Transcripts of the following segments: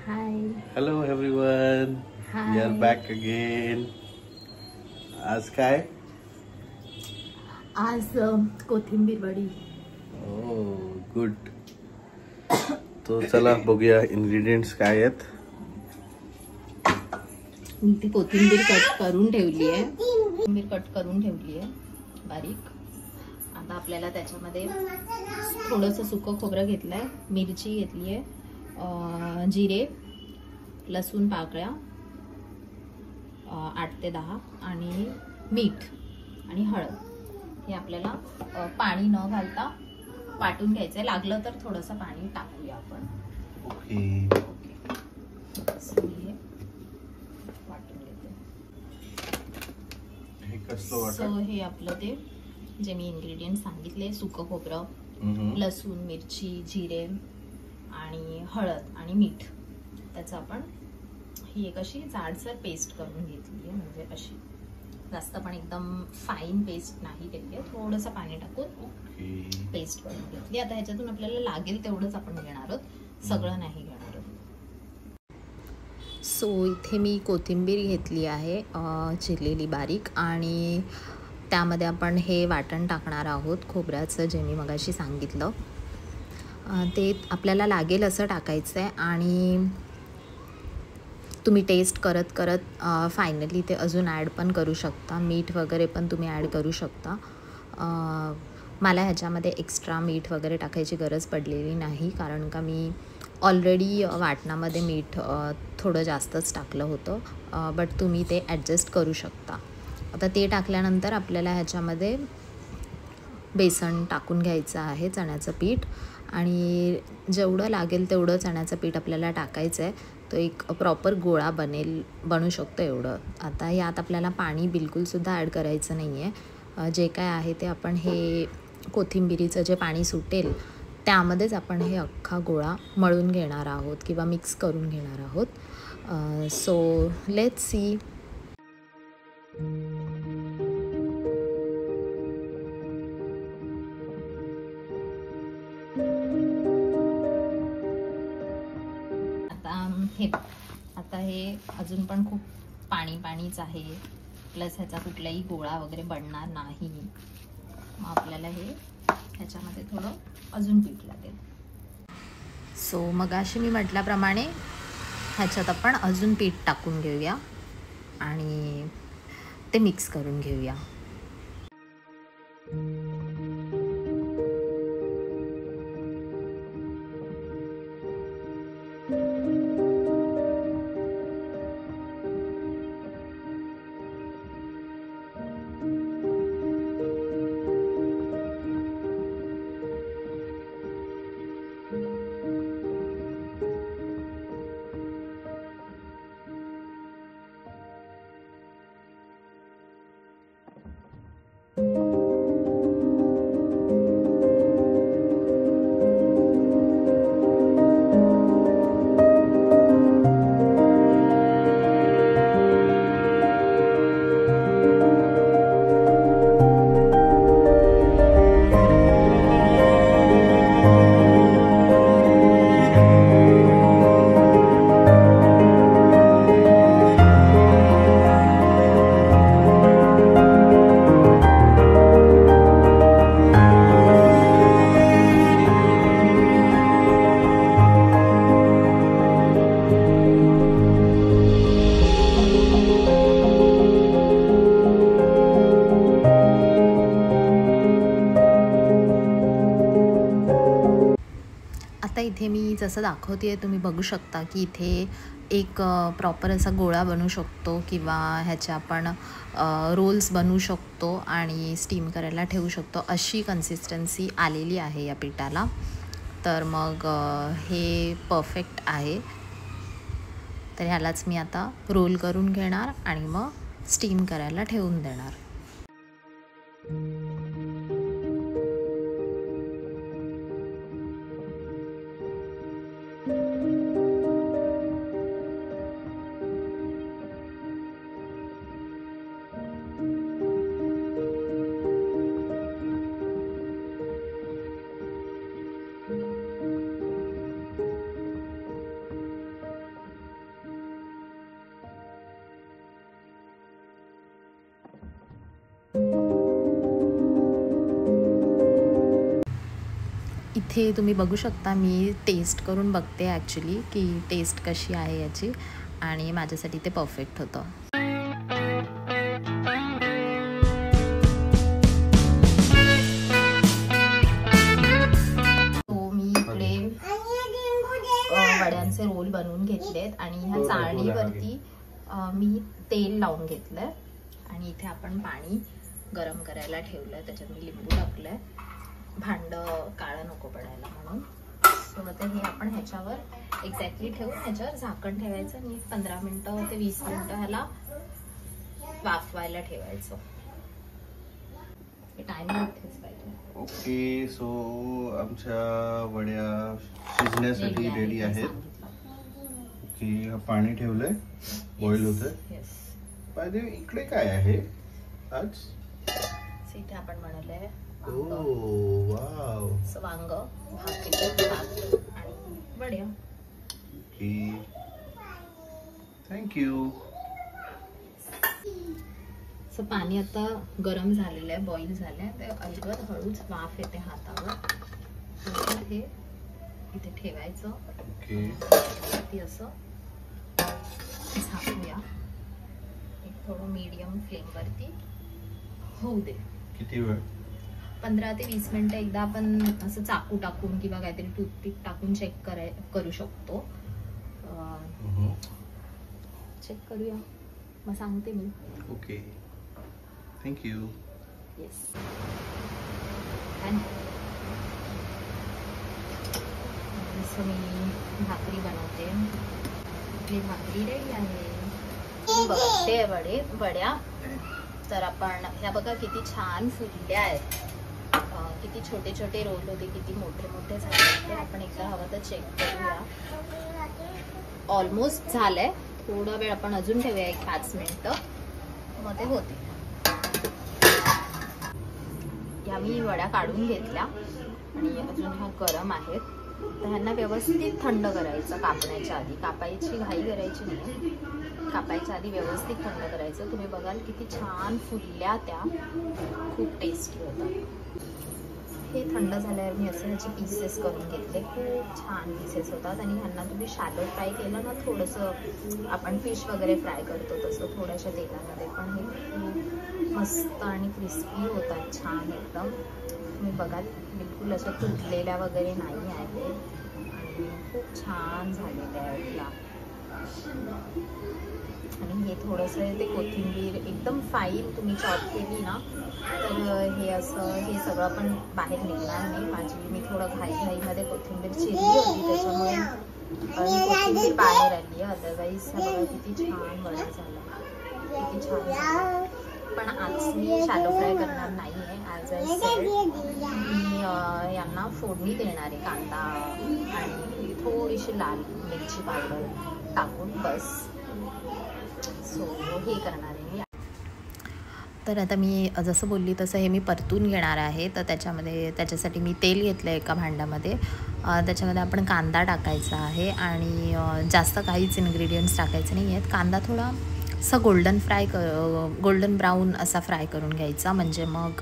High. Hello everyone. We are Hi. back again. आज काय? आज कोथिंबीर वडी. Oh, good. तो चला बघूया ingredients काय आहेत. मी ती कोथिंबीर कट करून ठेवली आहे. बारीक. आता आपल्याला त्याच्यामध्ये थोडंसं सुकं खोबरं घेतलंय, मिरची घेतली आहे, जिरे, लसूण पाकळ्या 8 ते 10 आणि मीठ आणि हळद हे आपल्याला पाणी न घालता वाटून घ्यायचंय. लागलं तर थोडंसं पाणी टाकूया आपण. ओके. वाटून घेते. हे कसं वाटतं? सो हे आपलं ते जे मी इन्ग्रेडियंट सांगितले, सुकं खोबरं, लसूण, मिरची, जिरे आणि हळद आणि मीठ, त्याचं आपण ही एक अशी जाडसर पेस्ट करून घेतली आहे. म्हणजे अशी जास्त पण एकदम फाईन पेस्ट नाही केली आहे, थोडंसं पाणी टाकून पेस्ट करून घेतली. आता ह्याच्यातून आपल्याला लागेल तेवढंच आपण घेणार आहोत, सगळं नाही घेणार आहोत. सो इथे मी कोथिंबीर घेतली आहे चिरलेली बारीक, आणि त्यामध्ये आपण हे वाटण टाकणार आहोत खोबऱ्याचं, जे मी मगाशी सांगितलं. ते आपल्याला लागेल असं टाकायचं आहे, आणि तुम्ही टेस्ट करत करत फायनली ते अजून ॲड पण करू शकता. मीठ वगैरे पण तुम्ही ॲड करू शकता. मला ह्याच्यामध्ये एक्स्ट्रा मीठ वगैरे टाकायची गरज पडलेली नाही, कारण का मी ऑलरेडी वाटणामध्ये मीठ थोडं जास्तच टाकलं होतं. बट तुम्ही ते ॲडजस्ट करू शकता. आता ते टाकल्यानंतर आपल्याला ह्याच्यामध्ये बेसन टाकून घ्यायचं आहे, चण्याचं पीठ, आणि जेवढं लागेल तेवढं चण्याचं पीठ आपल्याला टाकायचं आहे. तो एक प्रॉपर गोळा बनू शकतो एवढं. आता यात आपल्याला पाणी बिलकुलसुद्धा ॲड करायचं नाही आहे. जे काय आहे ते आपण हे कोथिंबिरीचं जे पाणी सुटेल त्यामध्येच आपण हे अख्खा गोळा मळून घेणार आहोत किंवा मिक्स करून घेणार आहोत. So let's see. आता हे अजून पण खूप पाणीच आहे, प्लस ह्याचा कुठलाही गोळा वगैरे बनणार नाही. मग आपल्याला हे ह्याच्यामध्ये थोडं अजून पीठ लागेल. सो मगाशी मी म्हटल्याप्रमाणे ह्याच्यात आपण अजून पीठ टाकून घेऊया आणि ते मिक्स करून घेऊया. आता इथे मी जसं दाखवते आहे तुम्ही बघू शकता की इथे एक प्रॉपर असा गोळा बनू शकतो, किंवा ह्याचे आपण रोल्स बनवू शकतो आणि स्टीम करायला ठेवू शकतो. अशी कन्सिस्टन्सी आलेली आहे या पिठाला. तर मग हे परफेक्ट आहे. तर ह्यालाच मी आता रोल करून घेणार आणि मग स्टीम करायला ठेवून देणार. इथे तुम्ही बघू शकता, मी टेस्ट करून बघते ॲक्च्युली की टेस्ट कशी आहे याची, आणि माझ्यासाठी ते परफेक्ट होतं. वड्यांचे रोल बनवून घेतलेत आणि ह्या चाळणीवरती मी तेल लावून घेतलंय आणि इथे आपण पाणी गरम करायला ठेवलंय. त्याच्यात मी लिंबू टाकलंय, भांड काळं नको पडायला म्हणून. सो आता हे आपण ह्याच्यावर एक्झॅक्टली ठेवून ह्याच्यावर झाकण ठेवायचं आणि 15 मिनिटं ते 20 मिनिटं ह्याला वाफवायला ठेवायचं. टाइम इथेच पाहिजे. ओके, सो आमच्या वड्या शिजण्यासाठी रेडी आहेत. ओके, पाणी ठेवलंय, बॉईल होतंय. बाय द वे, इकडे काय आहे आज? इथे आपण बनवलंय वाव, वांग, भाकरी, भात आणि वड्या. Okay, thank you. सो पाणी आता गरम झालेलं आहे, बॉईल झालंय. ते अलगद हळूच वाफ येते हातावर. हे इथे ठेवायचं. ओके, असं झाकूया. एक थोडं मीडियम फ्लेम वरती होऊ दे. किती वेळ? 15 ते 20 मिनिटं. एकदा आपण असं चाकू टाकून किंवा काहीतरी टूथपिक टाकून चेक करू शकतो. चेक करूया, मग सांगते मी. Okay, thank you. येस. जसं मी भाकरी बनवते, आपली भाकरी रेडी आहे. बघते वड्या. तर आपण ह्या बघा किती छान फुलल्या आहेत. किती छोटे छोटे रोल होते, किती मोठे मोठे झाले. आपण एकदा हवं तर चेक करूया. ऑलमोस्ट झालंय. थोडा वेळ आपण अजून ठेवूया, 1-5 मिनिटं, मग ते होते. या मी वड्या काढून घेतल्या आणि अजून ह्या गरम आहेत. तर ह्यांना व्यवस्थित थंड करायचं कापण्याच्या आधी. कापायची घाई करायची नाही, कापायच्या आधी व्यवस्थित थंड करायचं. तुम्ही बघाल किती छान फुलल्या त्या, खूप टेस्टी होतात. हे थंड झाल्यावर मी असं ह्याचे पीसेस करून घेतले. खूप छान पीसेस होतात आणि ह्यांना तुम्ही शॅलो फ्राय केलं ना, थोडंसं आपण फिश वगैरे फ्राय करतो तसं थोड्याशा तेलामध्ये, पण हे खूप मस्त आणि क्रिस्पी होतात, छान एकदम. तुम्ही बघाल बिलकुल असं तुटलेल्या वगैरे नाही आहे आणि खूप छान झालेलं आहे या. आणि हे थोडंसं ते कोथिंबीर एकदम फाईन तुम्ही चॉप केली ना, तर हे असं हे सगळं पण बाहेर निघणार नाही. मी थोडं घाईमध्ये कोथिंबीर चिरली होती, त्याच्यामुळे कोथिंबीर बाहेर आली. अदरवाईज बघा किती छान वडा झाला, किती छान झाला. पण आज मी शॅलो फ्राय करणार नाही आहे. ॲज आय सेड, मी यांना फोडणी देणार आहे कांदा आणि थोडीशी लाल मिरची पावडर टाकून, बस. सो हे करणार आहे मी. तर आता मी जसं बोलली तसं हे मी परतून घेणार आहे. तर त्याच्यासाठी मी तेल घेतलं एका भांड्यामध्ये. त्याच्यामध्ये आपण कांदा टाकायचा आहे आणि जास्त काहीच इन्ग्रेडियंट्स टाकायचे नाही आहेत. कांदा थोडा असा गोल्डन ब्राऊन असा फ्राय करून घ्यायचा, म्हणजे मग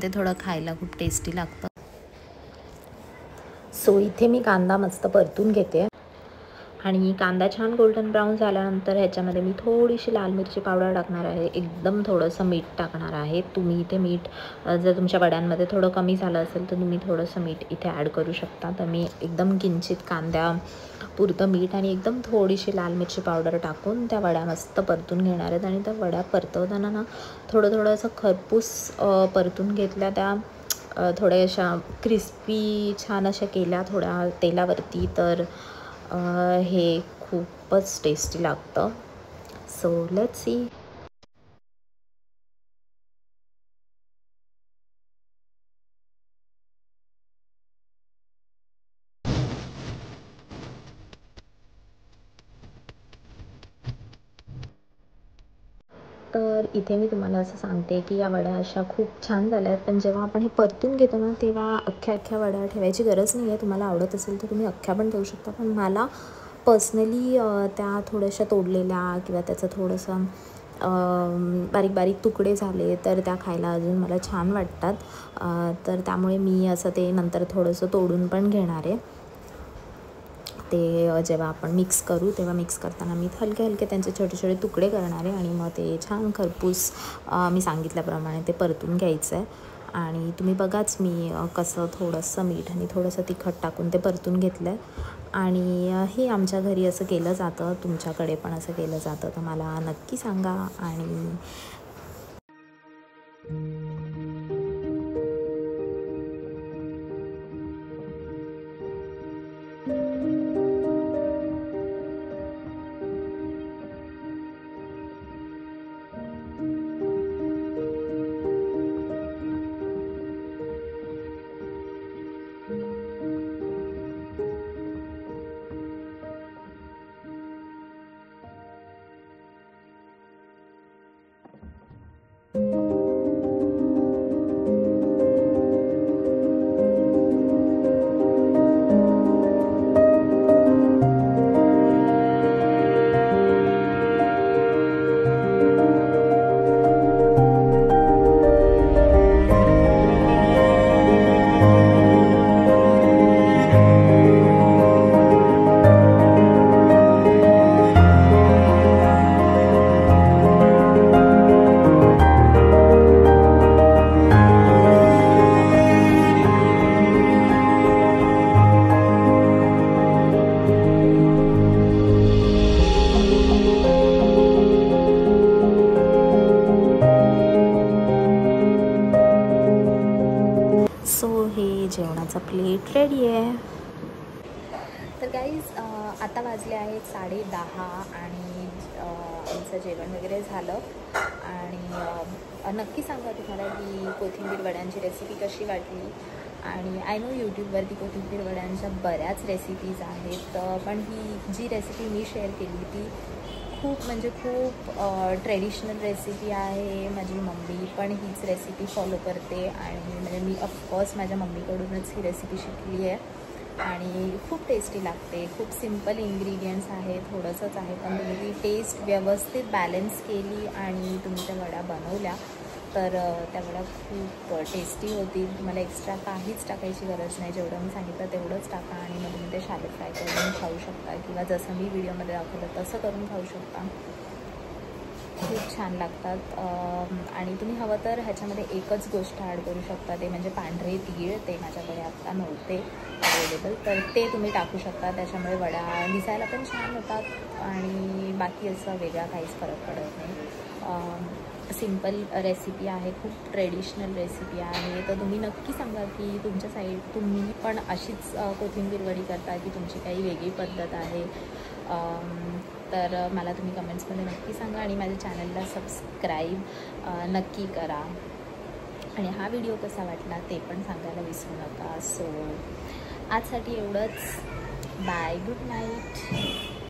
ते थोडं खायला खूप टेस्टी लागतं. सो इथे मी कांदा मस्त परतून घेते आणि कांदा छान गोल्डन ब्राऊन झाल्यानंतर ह्याच्यामध्ये मी थोडीशी लाल मिरची पावडर टाकणार आहे. एकदम थोडंसं मीठ टाकणार आहे. तुम्ही इथे मीठ जर तुमच्या वड्यांमध्ये थोडं कमी झालं असेल तर तुम्ही थोडंसं मीठ इथे ॲड करू शकता. तर मी एकदम किंचित कांद्यापुरतं मीठ आणि एकदम थोडीशी लाल मिरची पावडर टाकून त्या वड्या मस्त परतून घेणार आहेत. आणि त्या वड्या परतवताना ना थोडं असं खरपूस परतून घेतल्या, त्या थोड्या अशा क्रिस्पी छान अशा केल्या थोड्या तेलावरती, तर हे खूपच टेस्टी लागतं. So let's see. तर इथे मी तुम्हाला असं सांगते की या वड्या अशा खूप छान झाल्या आहेत. पण जेव्हा आपण हे परतून घेतो ना, तेव्हा अख्ख्या वड्या ठेवायची गरज नाही आहे. तुम्हाला आवडत असेल तर तुम्ही अख्ख्या पण ठेवू शकता. पण मला पर्सनली त्या थोड्याशा तोडलेल्या किंवा त्याचं थोडंसं बारीक बारीक तुकडे झाले तर त्या खायला अजून मला छान वाटतात. तर त्यामुळे मी असं ते नंतर थोडंसं तोडून पण घेणार आहे. ते जेव्हा आपण मिक्स करू तेव्हा मिक्स करताना मी हलके हलके त्यांचे छोटे छोटे तुकडे करणार आहे आणि मग ते छान खरपूस मी सांगितल्याप्रमाणे ते परतून घ्यायचं आहे. आणि तुम्ही बघाच मी कसं थोडंसं मीठ आणि थोडंसं तिखट टाकून ते परतून घेतलं आहे. आणि हे आमच्या घरी असं केलं जातं. तुमच्याकडे पण असं केलं जातं तर मला नक्की सांगा. आणि जेवणाचा प्लेट रेडी आहे. तर गाईज आता वाजले आहेत 10:30 आणि आमचं जेवण वगैरे झालं. आणि नक्की सांगा तुम्हाला की कोथिंबीर वड्यांची रेसिपी कशी वाटली. आणि आय नो यूट्यूबवरती कोथिंबीर वड्यांच्या बऱ्याच रेसिपीज आहेत, पण ही जी रेसिपी मी शेअर केली ती खूप म्हणजे खूप ट्रेडिशनल रेसिपी आहे. माझी मम्मी पण हीच रेसिपी फॉलो करते आणि म्हणजे मी ऑफकोर्स माझ्या मम्मीकडूनच ही रेसिपी शिकली आहे. आणि खूप टेस्टी लागते. खूप सिम्पल इन्ग्रेडियंट्स आहे, थोडंसंच आहे, पण तुम्ही ती टेस्ट व्यवस्थित बॅलन्स केली आणि तुम्ही त्या वड्या बनवल्या तर त्या वड्या खूप टेस्टी होतील. तुम्हाला एक्स्ट्रा काहीच टाकायची गरज नाही. जेवढं मी सांगितलं तेवढंच टाका आणि मग तुम्ही ते शॅलो फ्राय करून खाऊ शकता किंवा जसं मी व्हिडिओमध्ये दाखवलं तसं करून खाऊ शकता. खूप छान लागतात. आणि तुम्ही हवं तर ह्याच्यामध्ये एकच गोष्ट ॲड करू शकता, ते म्हणजे पांढरे तीळ. ते माझ्याकडे आत्ता नव्हते अवेलेबल, तर ते तुम्ही टाकू शकता. त्याच्यामुळे वड्या दिसायला पण छान होतात आणि बाकी असं वेगळा काहीच फरक पडत नाही. सिम्पल रेसिपी आहे, खूप ट्रेडिशनल रेसिपी आहे. तर तुम्ही नक्की सांगा की तुमच्या साईड तुम्ही पण अशीच कोथिंबीर वडी करता की तुमची काही वेगळी पद्धत आहे. तर मला तुम्ही कमेंट्समध्ये नक्की सांगा आणि माझ्या चॅनलला सबस्क्राईब नक्की करा. आणि हा व्हिडिओ कसा वाटला ते पण सांगायला विसरू नका. सो आजसाठी एवढंच. Bye, good night.